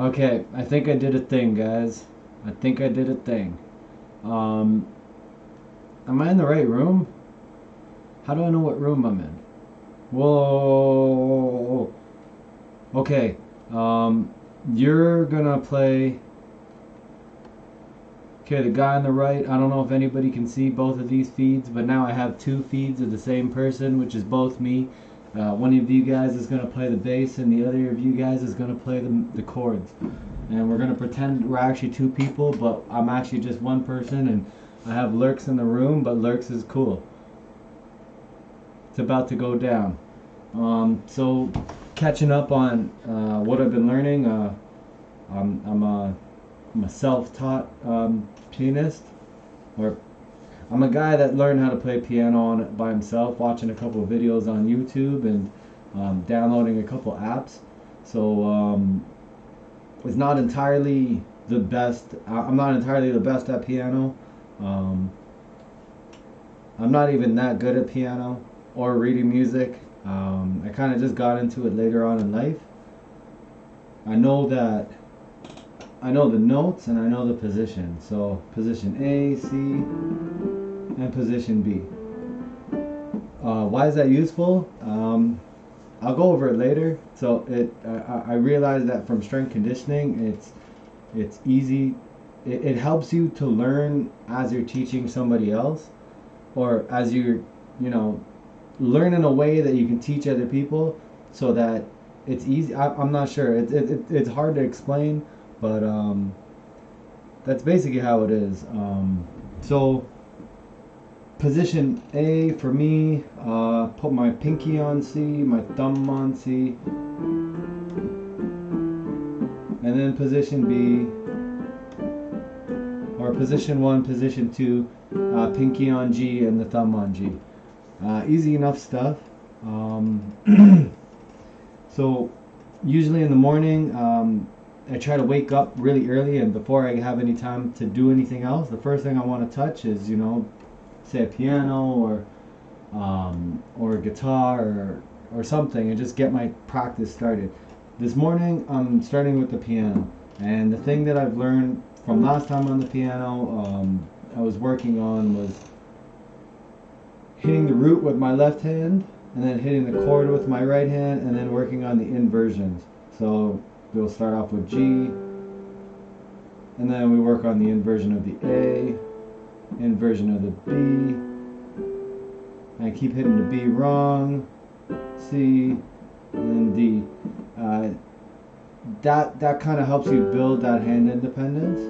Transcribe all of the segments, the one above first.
Okay, I think I did a thing, guys. I think I did a thing. Um, am I in the right room? How do I know what room I'm in? Whoa. Okay. Um, you're gonna play. Okay, the guy on the right. I don't know if anybody can see both of these feeds, but now I have two feeds of the same person, which is both me. One of you guys is gonna play the bass, and the other of you guys is gonna play the chords. And we're gonna pretend we're actually two people, but I'm actually just one person, and I have Lurks in the room, but Lurks is cool. It's about to go down. So catching up on what I've been learning. I'm a self-taught pianist, or I'm a guy that learned how to play piano on it by himself, watching a couple of videos on YouTube and downloading a couple apps. So it's not entirely the best. I'm not entirely the best at piano. Um, I'm not even that good at piano or reading music. I kind of just got into it later on in life. I know that I know the notes and I know the position. So position A, C, and position B. Why is that useful? I'll go over it later. So I realized that from strength conditioning, it's easy. It helps you to learn as you're teaching somebody else, or as you know, learn in a way that you can teach other people, so that it's easy. I'm not sure. It's hard to explain, but that's basically how it is. So position A for me, put my pinky on C, my thumb on C, and then position B, or position 1, position 2, pinky on G and the thumb on G. Easy enough stuff. So usually in the morning, I try to wake up really early, and before I have any time to do anything else, the first thing I want to touch is, say a piano or a guitar or something, and just get my practice started. This morning I'm starting with the piano, and the thing that I've learned from last time on the piano, I was working on, was hitting the root with my left hand, and then hitting the chord with my right hand, and then working on the inversions. So we'll start off with G, and then we work on the inversion of the A, inversion of the B. I keep hitting the B wrong, C, and then D. That kind of helps you build that hand independence.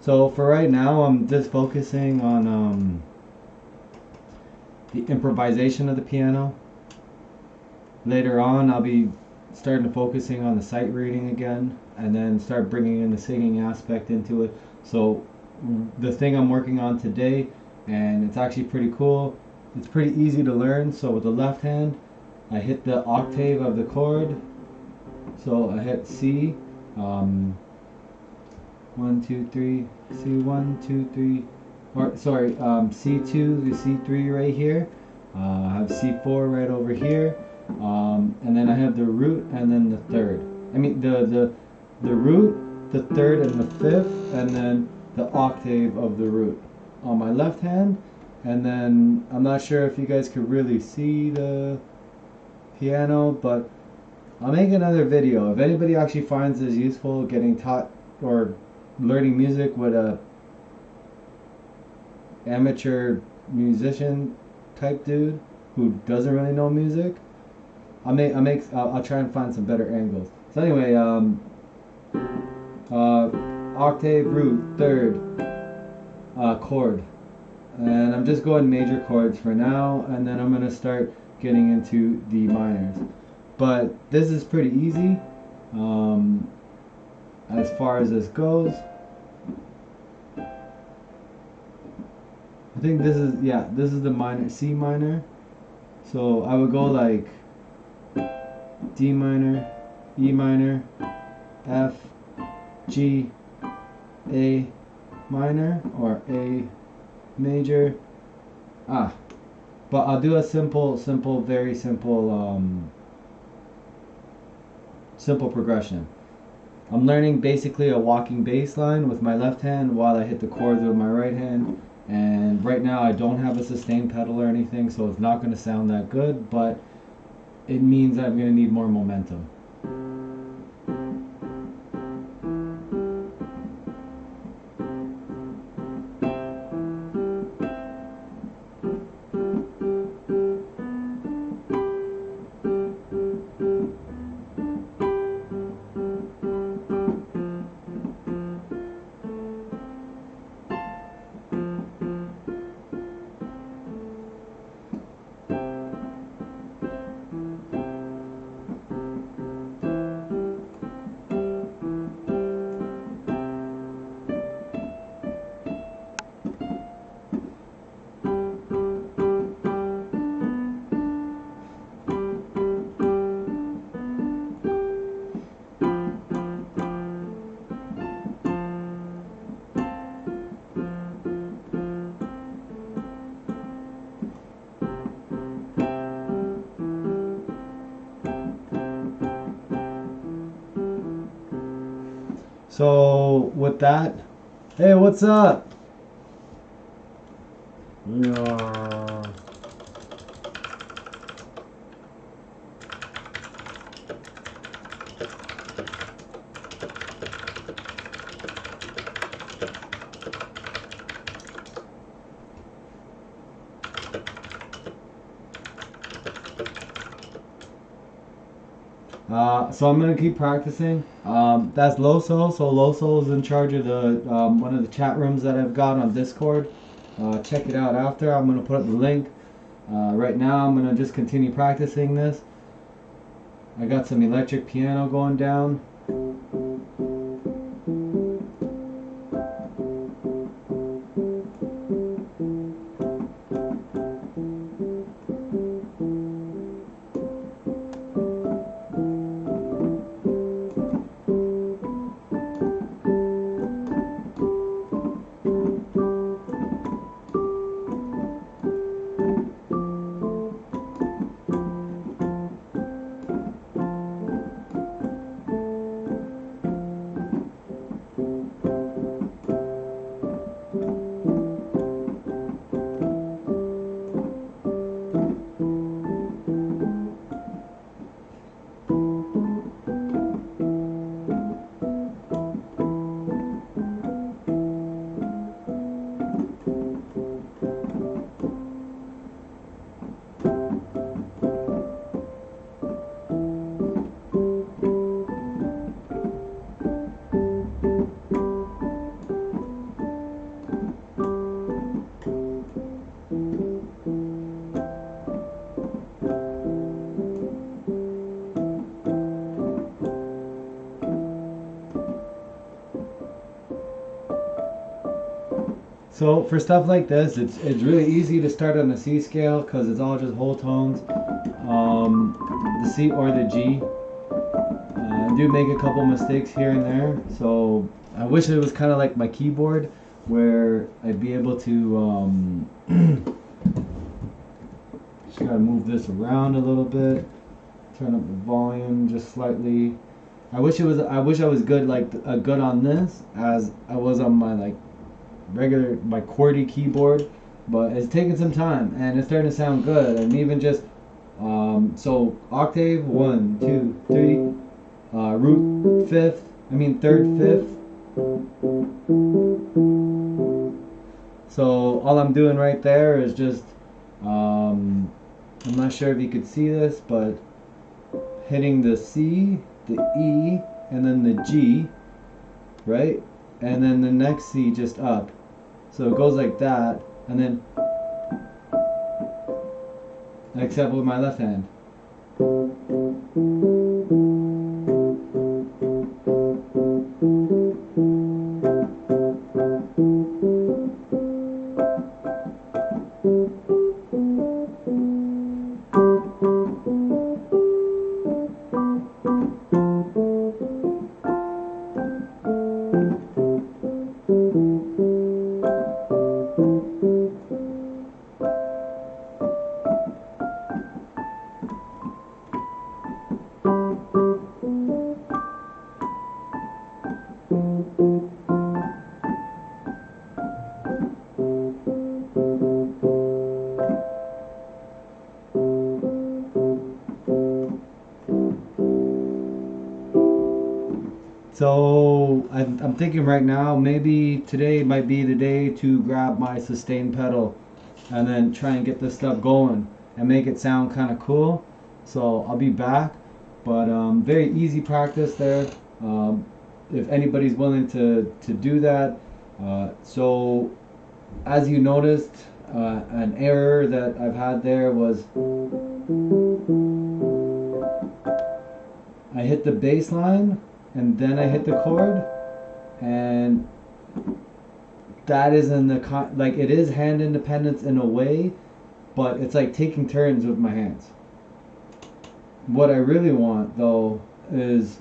So for right now, I'm just focusing on the improvisation of the piano. Later on, I'll be starting to focusing on the sight reading again, and then start bringing in the singing aspect into it. So the thing I'm working on today, and it's actually pretty cool. It's pretty easy to learn. So with the left hand, I hit the octave of the chord. So I hit C, 1, 2, 3, C, 1, 2, 3, or sorry, C2 to C3 right here. I have C4 right over here, and then I have the root and then the third. I mean the root, the third, and the fifth, and then the octave of the root on my left hand. And then I'm not sure if you guys could really see the piano, but I'll make another video. If anybody actually finds this useful, getting taught or learning music with a amateur musician type dude who doesn't really know music, I'll try and find some better angles. So anyway, octave, root, third, chord, and I'm just going major chords for now, and then I'm gonna start getting into the minors. But this is pretty easy as far as this goes. I think this is the minor, C minor. So I would go like D minor, E minor, F, G, A minor, or A major. But I'll do a very simple progression. I'm learning basically a walking bass line with my left hand while I hit the chords with my right hand. And right now I don't have a sustain pedal or anything, so it's not going to sound that good, but it means I'm going to need more momentum. So with that, hey, what's up? Yeah. So I'm gonna keep practicing. That's Loso. So Loso is in charge of the one of the chat rooms that I've got on Discord. Check it out after. I'm gonna put up the link. Right now, I'm gonna just continue practicing this. I got some electric piano going down. So for stuff like this, it's really easy to start on the C scale because it's all just whole tones. The C or the G. I do make a couple mistakes here and there, so I wish it was kind of like my keyboard where I'd be able to just gotta move this around a little bit, turn up the volume just slightly. I wish I was good good on this as I was on my my QWERTY keyboard, but it's taking some time and it's starting to sound good. And even just so octave 1, 2, 3, root fifth, third fifth. So all I'm doing right there is just I'm not sure if you could see this, but hitting the C, the E, and then the G, right? And then the next C just up. So it goes like that, and then, except with my left hand. So I'm thinking right now, maybe today might be the day to grab my sustain pedal and then try and get this stuff going and make it sound kind of cool. So I'll be back, but very easy practice there. If anybody's willing to do that. So as you noticed, an error that I've had there was I hit the bass line and then I hit the chord, and that is in the like, it is hand independence in a way, but it's like taking turns with my hands. What I really want though is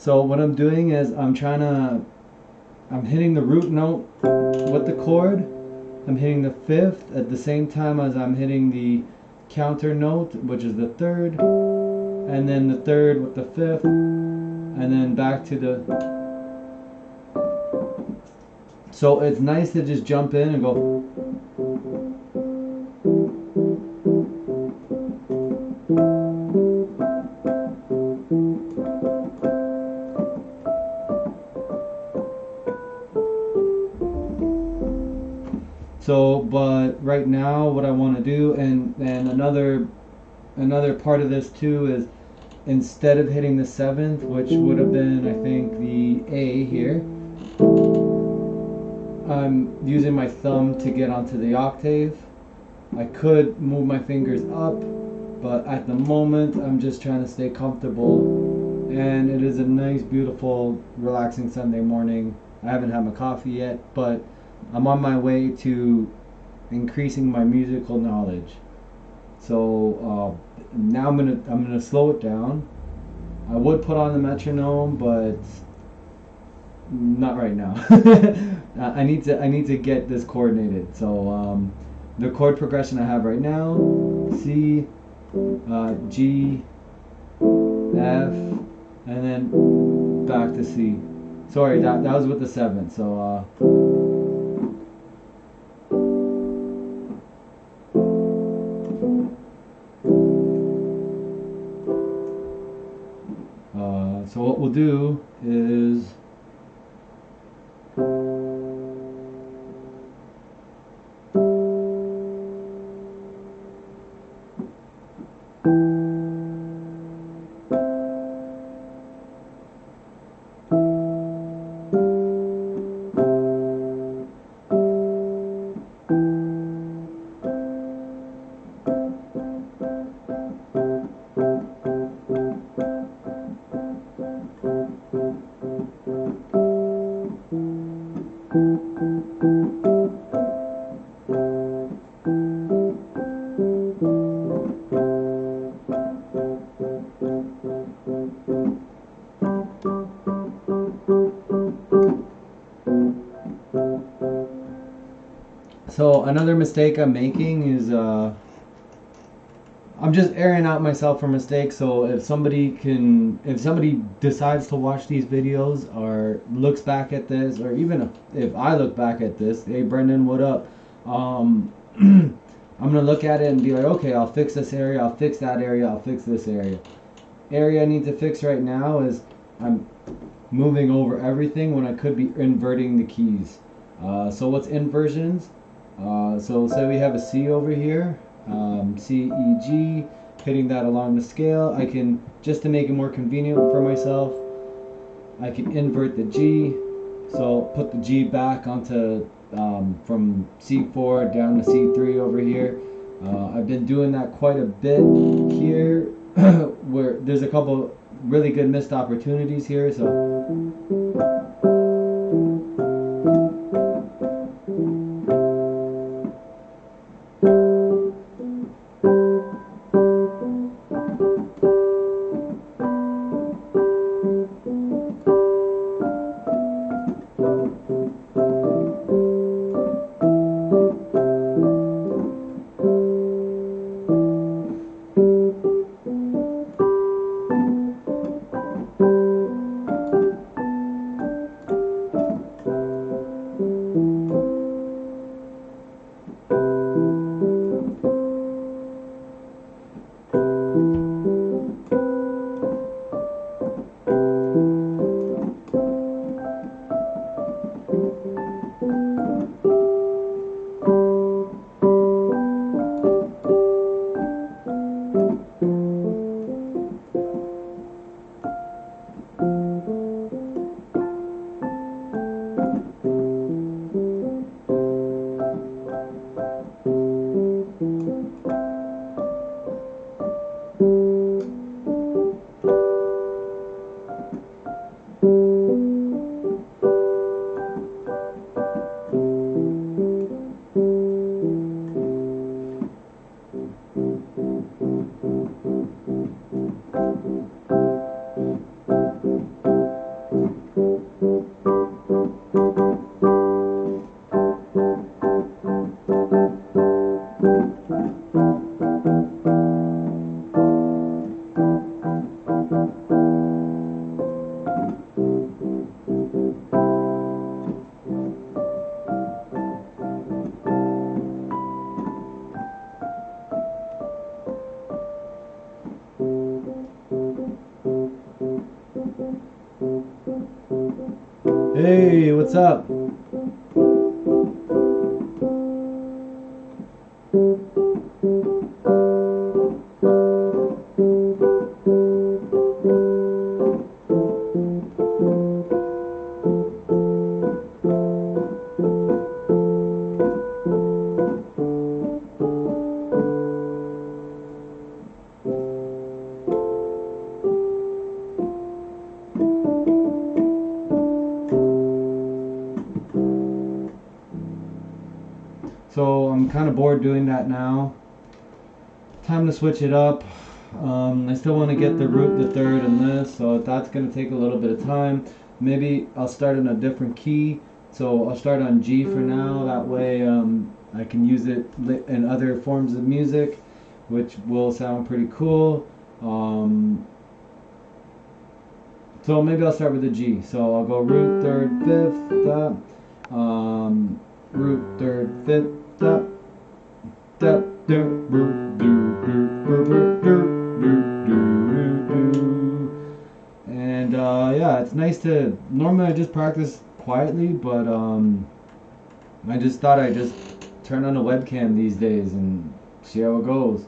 so what I'm doing is I'm hitting the root note with the chord. I'm hitting the fifth at the same time as I'm hitting the counter note, which is the third, and then the third with the fifth, and then back to the. So it's nice to just jump in and go. So, but right now what I want to do, and another part of this too, is instead of hitting the seventh, which would have been I think the A here, I'm using my thumb to get onto the octave. I could move my fingers up, but at the moment I'm just trying to stay comfortable, and it is a nice, beautiful, relaxing Sunday morning. I haven't had my coffee yet, but I'm on my way to increasing my musical knowledge. So now I'm gonna slow it down. I would put on the metronome, but not right now. I need to get this coordinated. So the chord progression I have right now: C, G, F, and then back to C. Sorry, that was with the seventh. So. So what we'll do is So another mistake I'm making is I'm just airing out myself for mistakes. So if somebody decides to watch these videos or looks back at this, or even if I look back at this, hey Brendan, what up? I'm gonna look at it and be like, okay, I'll fix this area, I'll fix that area, I'll fix this area. Area I need to fix right now is I'm moving over everything when I could be inverting the keys. So what's inversions? So say we have a C over here, C, E, G, hitting that along the scale. I can, just to make it more convenient for myself, I can invert the G. So put the G back onto, from C4 down to C3 over here. I've been doing that quite a bit here, where there's a couple really good missed opportunities here. So hey, what's up? So I'm kind of bored doing that now. Time to switch it up. I still want to get the root, the third, and this, so that's going to take a little bit of time. Maybe I'll start in a different key. So I'll start on G for now. That way I can use it in other forms of music, which will sound pretty cool. So maybe I'll start with the G. So I'll go root, third, fifth, root, third, fifth, and yeah, it's nice to. Normally I just practice quietly, but I just thought I'd just turn on a webcam these days and see how it goes.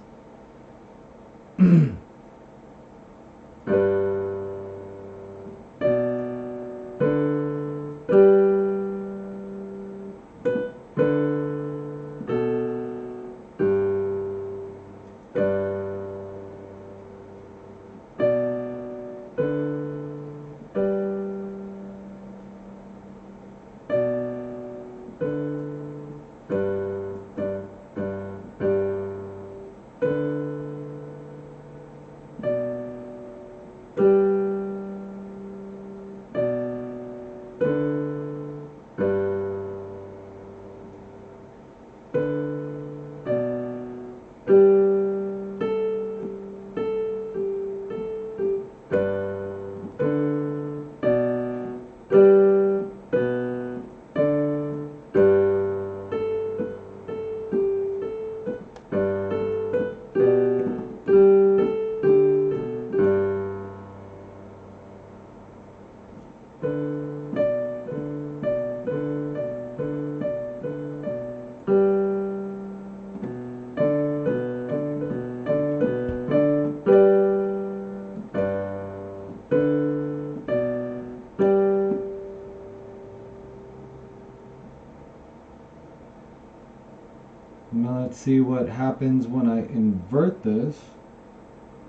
Now let's see what happens when I invert this.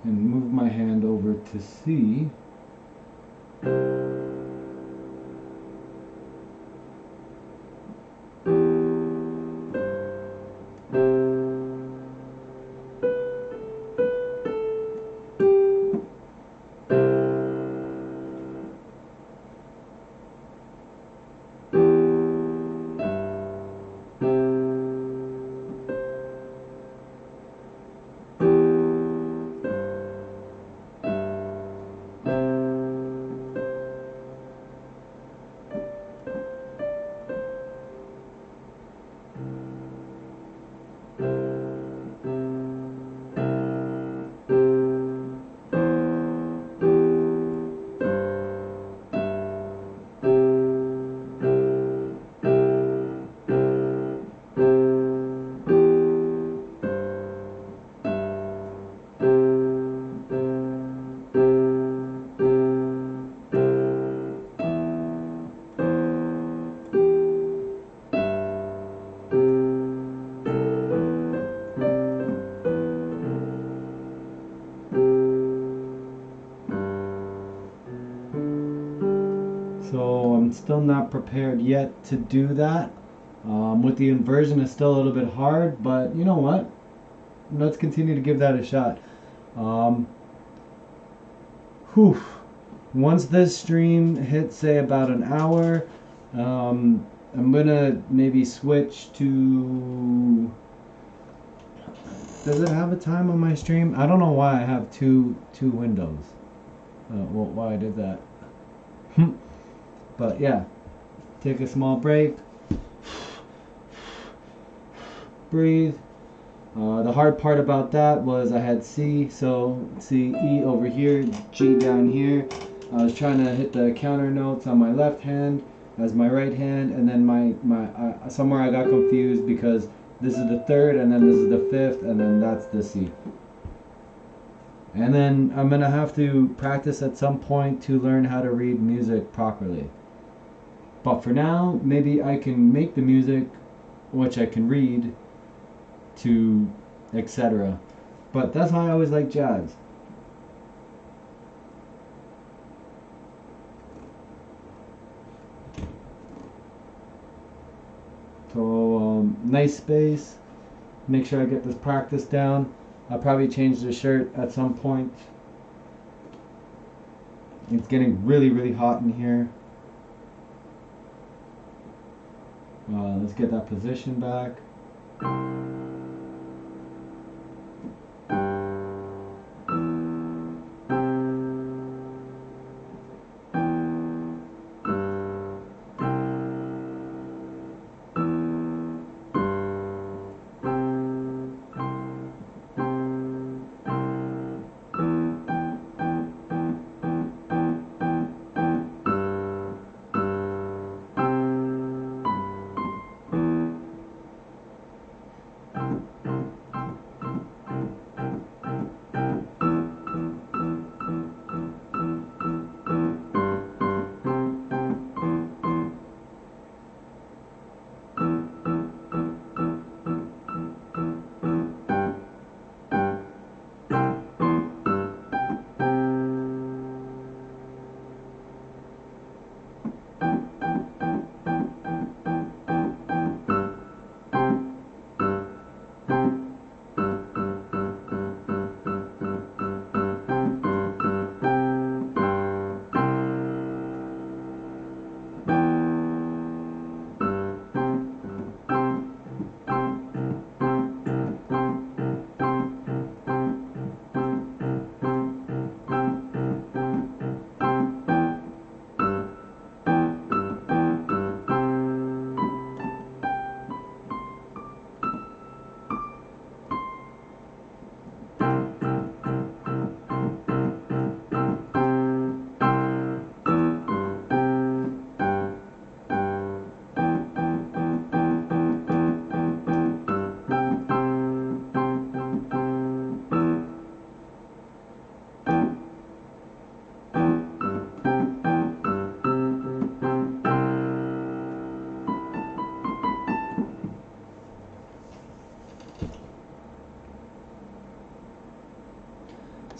and move my hand over to C. So I'm still not prepared yet to do that. With the inversion, it's still a little bit hard, but you know what? Let's continue to give that a shot. Whew. Once this stream hits, say, about an hour, I'm gonna maybe switch to. Does it have a time on my stream? I don't know why I have two windows. Well, why I did that. But yeah, take a small break. Breathe. The hard part about that was I had C, so C, E over here, G down here. I was trying to hit the counter notes on my left hand as my right hand, and then somewhere I got confused because this is the third, and then this is the fifth, and then that's the C. And then I'm gonna have to practice at some point to learn how to read music properly. But for now, maybe I can make the music, which I can read, to etc. But that's why I always like jazz. So nice space. Make sure I get this practice down. I'll probably change the shirt at some point. It's getting really hot in here. Let's get that position back.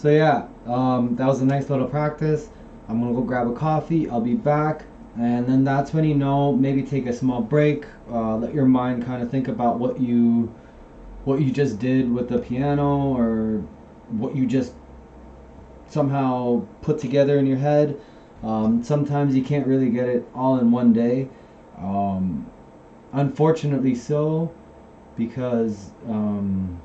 So yeah, that was a nice little practice. I'm gonna go grab a coffee. I'll be back, and then that's when maybe take a small break. Let your mind kind of think about what you just did with the piano, or what you just somehow put together in your head. Sometimes you can't really get it all in one day. Um, Unfortunately, so because I'm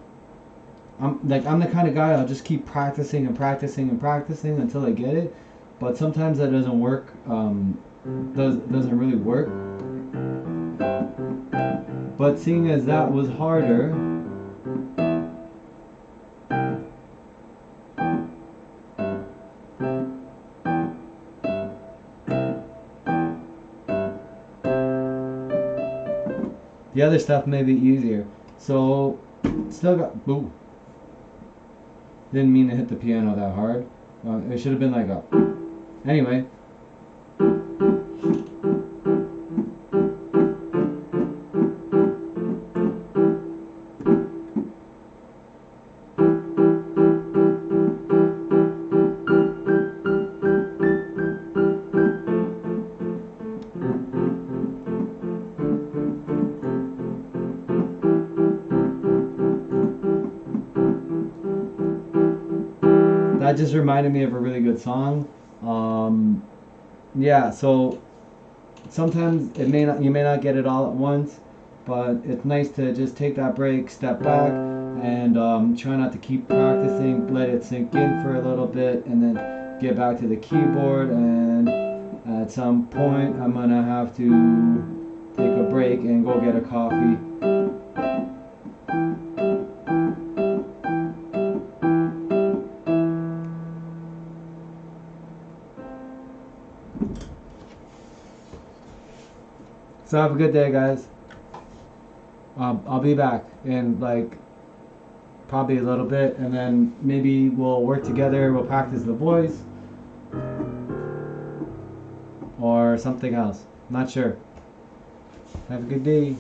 the kind of guy, I'll just keep practicing and practicing and practicing until I get it. But sometimes that doesn't work. Doesn't really work. But seeing as that was harder, the other stuff may be easier. So still got boo. Didn't mean to hit the piano that hard. It should have been like a. Anyway. That just reminded me of a really good song. Um, yeah, so sometimes you may not get it all at once, but it's nice to just take that break, step back, and try not to keep practicing. Let it sink in for a little bit, and then get back to the keyboard. And at some point, I'm gonna have to take a break and go get a coffee. So have a good day, guys. I'll be back in like probably a little bit, and then maybe we'll work together. We'll practice the voice or something else. Not sure. Have a good day.